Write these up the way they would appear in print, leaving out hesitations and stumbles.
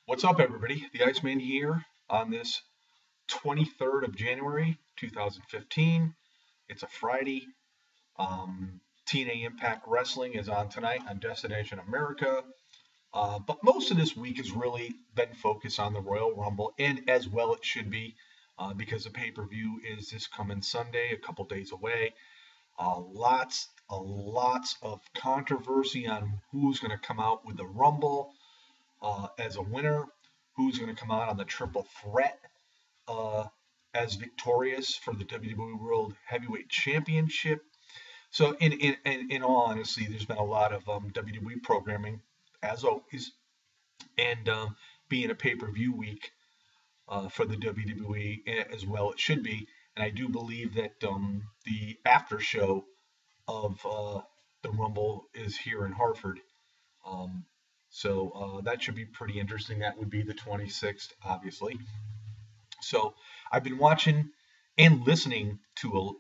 What's up, everybody? The Iceman here on this 23rd of January, 2015. It's a Friday. TNA Impact Wrestling is on tonight on Destination America. But most of this week has really been focused on the Royal Rumble, and as well it should be, because the pay-per-view is this coming Sunday, a couple days away. Lots of controversy on who's going to come out with the Rumble as a winner, who's going to come out on the triple threat uh, as victorious for the WWE World Heavyweight Championship. So, in all honesty, there's been a lot of WWE programming, as always, and being a pay per view week for the WWE as well, it should be. And I do believe that the after show of the Rumble is here in Hartford. Um, so that should be pretty interesting. That would be the 26th, obviously. So I've been watching and listening to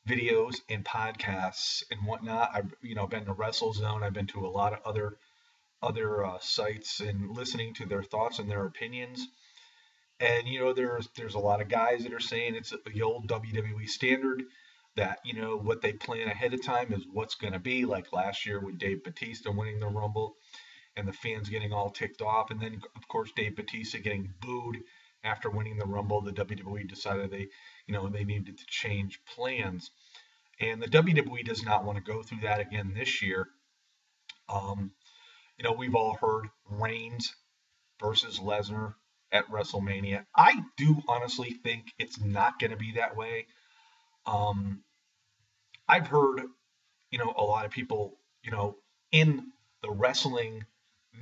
videos and podcasts and whatnot. I've been to WrestleZone. I've been to a lot of other sites and listening to their thoughts and their opinions. And there's a lot of guys that are saying it's the old WWE standard that what they plan ahead of time is what's going to be, like last year with Dave Batista winning the Rumble and the fans getting all ticked off, and then of course Dave Batista getting booed after winning the Rumble. The WWE decided they needed to change plans, and the WWE does not want to go through that again this year. Um, we've all heard Reigns versus Lesnar at WrestleMania. I do honestly think it's not going to be that way. Um, I've heard, a lot of people, in the wrestling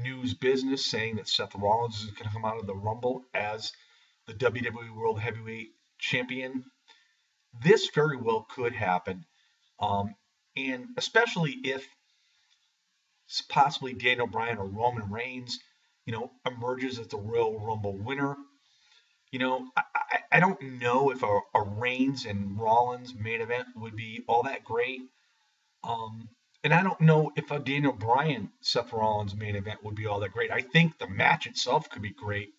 news business saying that Seth Rollins is going to come out of the Rumble as the WWE World Heavyweight Champion. This very well could happen, um, and especially if possibly Daniel Bryan or Roman Reigns, emerges as the Royal Rumble winner. I don't know if a Reigns and Rollins main event would be all that great. And I don't know if a Daniel Bryan Seth Rollins main event would be all that great. I think the match itself could be great,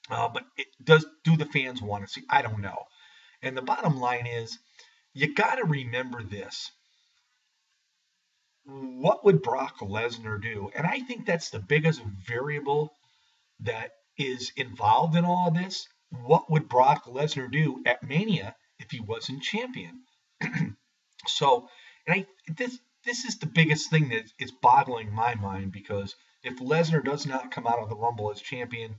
but do the fans want to see? I don't know. And the bottom line is, you got to remember this. What would Brock Lesnar do? And I think that's the biggest variable that is involved in all of this. What would Brock Lesnar do at Mania if he wasn't champion? So, and this is the biggest thing that is boggling my mind, because if Lesnar does not come out of the Rumble as champion,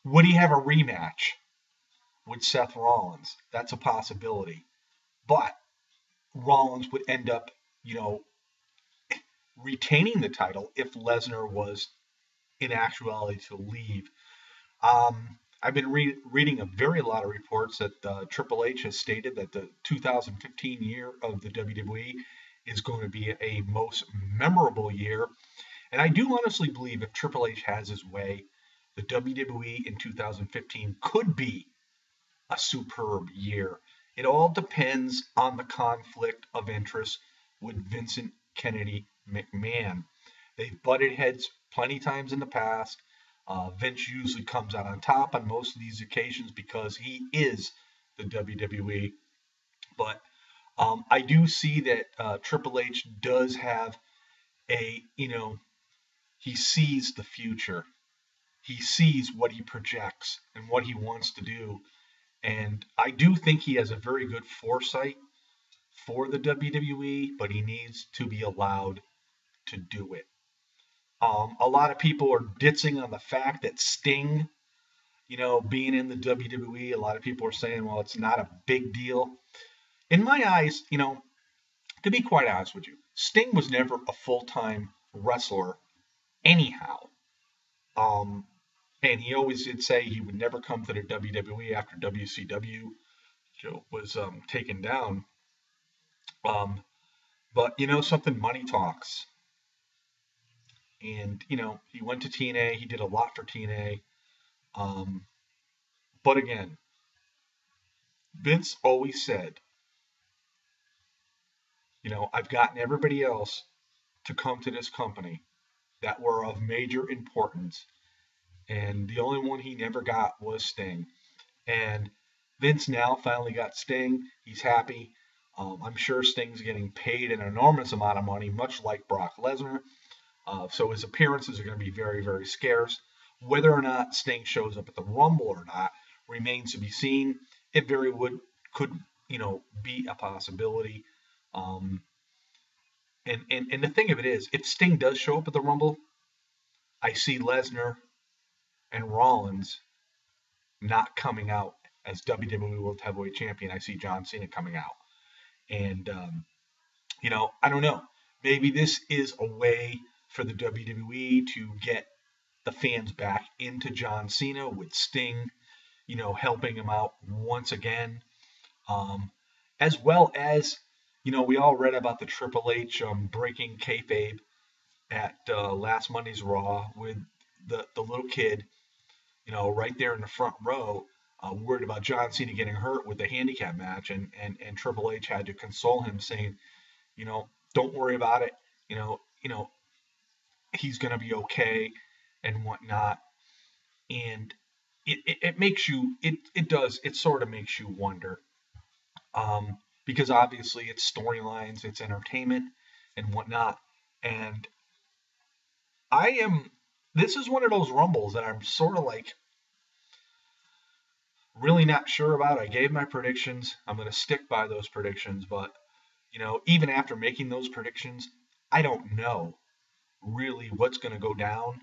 would he have a rematch with Seth Rollins? That's a possibility. But Rollins would end up, retaining the title if Lesnar was in actuality to leave. I've been reading a lot of reports that Triple H has stated that the 2015 year of the WWE is going to be a most memorable year. And I do honestly believe if Triple H has his way, the WWE in 2015 could be a superb year. It all depends on the conflict of interest with Vincent Kennedy McMahon. They've butted heads plenty times in the past. Vince usually comes out on top on most of these occasions because he is the WWE. But I do see that Triple H does have he sees the future. He sees what he projects and what he wants to do. And I do think he has a very good foresight for the WWE, but he needs to be allowed to do it. A lot of people are ditzing on the fact that Sting, being in the WWE, a lot of people are saying, well, it's not a big deal. In my eyes, to be quite honest with you, Sting was never a full-time wrestler anyhow. Um, and he always did say he would never come to the WWE after WCW was taken down. But something, money talks. And he went to TNA. He did a lot for TNA. But again, Vince always said, I've gotten everybody else to come to this company, that were of major importance. And the only one he never got was Sting. And Vince now finally got Sting. He's happy. I'm sure Sting's getting paid an enormous amount of money, much like Brock Lesnar. So his appearances are going to be very, very scarce. Whether or not Sting shows up at the Rumble or not remains to be seen. It very could be a possibility. Um, and the thing of it is, if Sting does show up at the Rumble, I see Lesnar and Rollins not coming out as WWE World Heavyweight Champion. I see John Cena coming out. And, I don't know. Maybe this is a way for the WWE to get the fans back into John Cena with Sting, helping him out once again. As well as, we all read about the Triple H breaking kayfabe at last Monday's Raw with the little kid, right there in the front row, worried about John Cena getting hurt with the handicap match, and Triple H had to console him, saying, don't worry about it, he's gonna be okay, and whatnot. And it makes you, it sort of makes you wonder, because obviously it's storylines, it's entertainment, and whatnot, and this is one of those rumbles that I'm sort of like really not sure about. I gave my predictions. I'm going to stick by those predictions, but even after making those predictions, I don't know really what's going to go down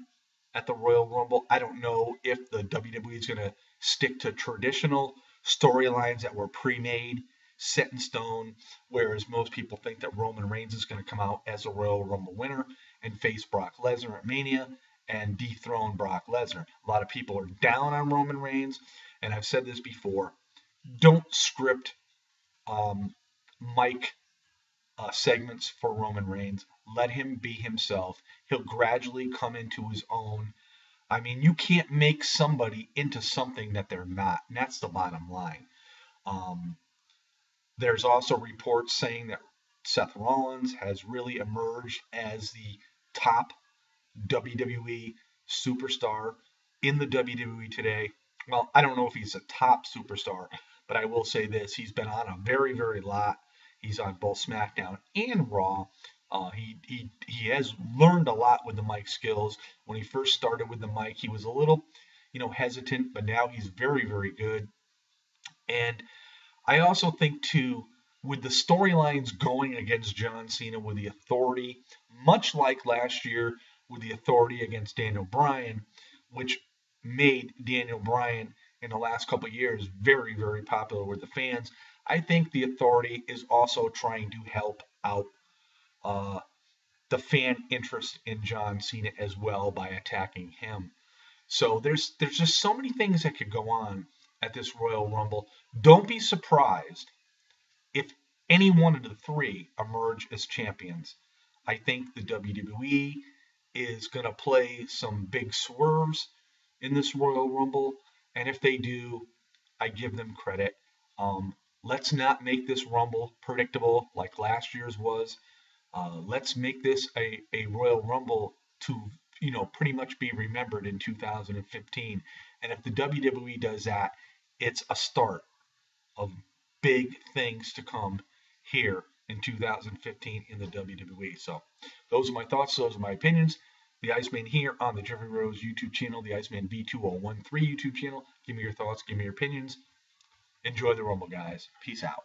at the Royal Rumble. I don't know if the WWE is going to stick to traditional storylines that were pre-made, set in stone, whereas most people think that Roman Reigns is going to come out as a Royal Rumble winner and face Brock Lesnar at Mania and dethrone Brock Lesnar. A lot of people are down on Roman Reigns, and I've said this before. Don't script Mike segments for Roman Reigns. Let him be himself. He'll gradually come into his own. I mean, you can't make somebody into something that they're not, and that's the bottom line. There's also reports saying that Seth Rollins has really emerged as the top WWE superstar in the WWE today. Well, I don't know if he's a top superstar, but I will say this. He's been on a very, very lot. He's on both SmackDown and Raw. He has learned a lot with the mic skills. When he first started with the mic, he was a little, hesitant, but now he's very, very good. And I also think, too, with the storylines going against John Cena with the Authority, much like last year with the Authority against Daniel Bryan, which made Daniel Bryan in the last couple of years very, very popular with the fans, I think the Authority is also trying to help out the fan interest in John Cena as well by attacking him. So there's just so many things that could go on at this Royal Rumble. Don't be surprised if any one of the three emerge as champions. I think the WWE is going to play some big swerves in this Royal Rumble, and if they do, I give them credit. Let's not make this Rumble predictable like last year's was. Let's make this a Royal Rumble to pretty much be remembered in 2015. And if the WWE does that, it's a start of big things to come here in 2015 in the WWE. So those are my thoughts. Those are my opinions. The Iceman here on the Jeffrey Rose YouTube channel, the Iceman V2013 YouTube channel. Give me your thoughts. Give me your opinions. Enjoy the Rumble, guys. Peace out.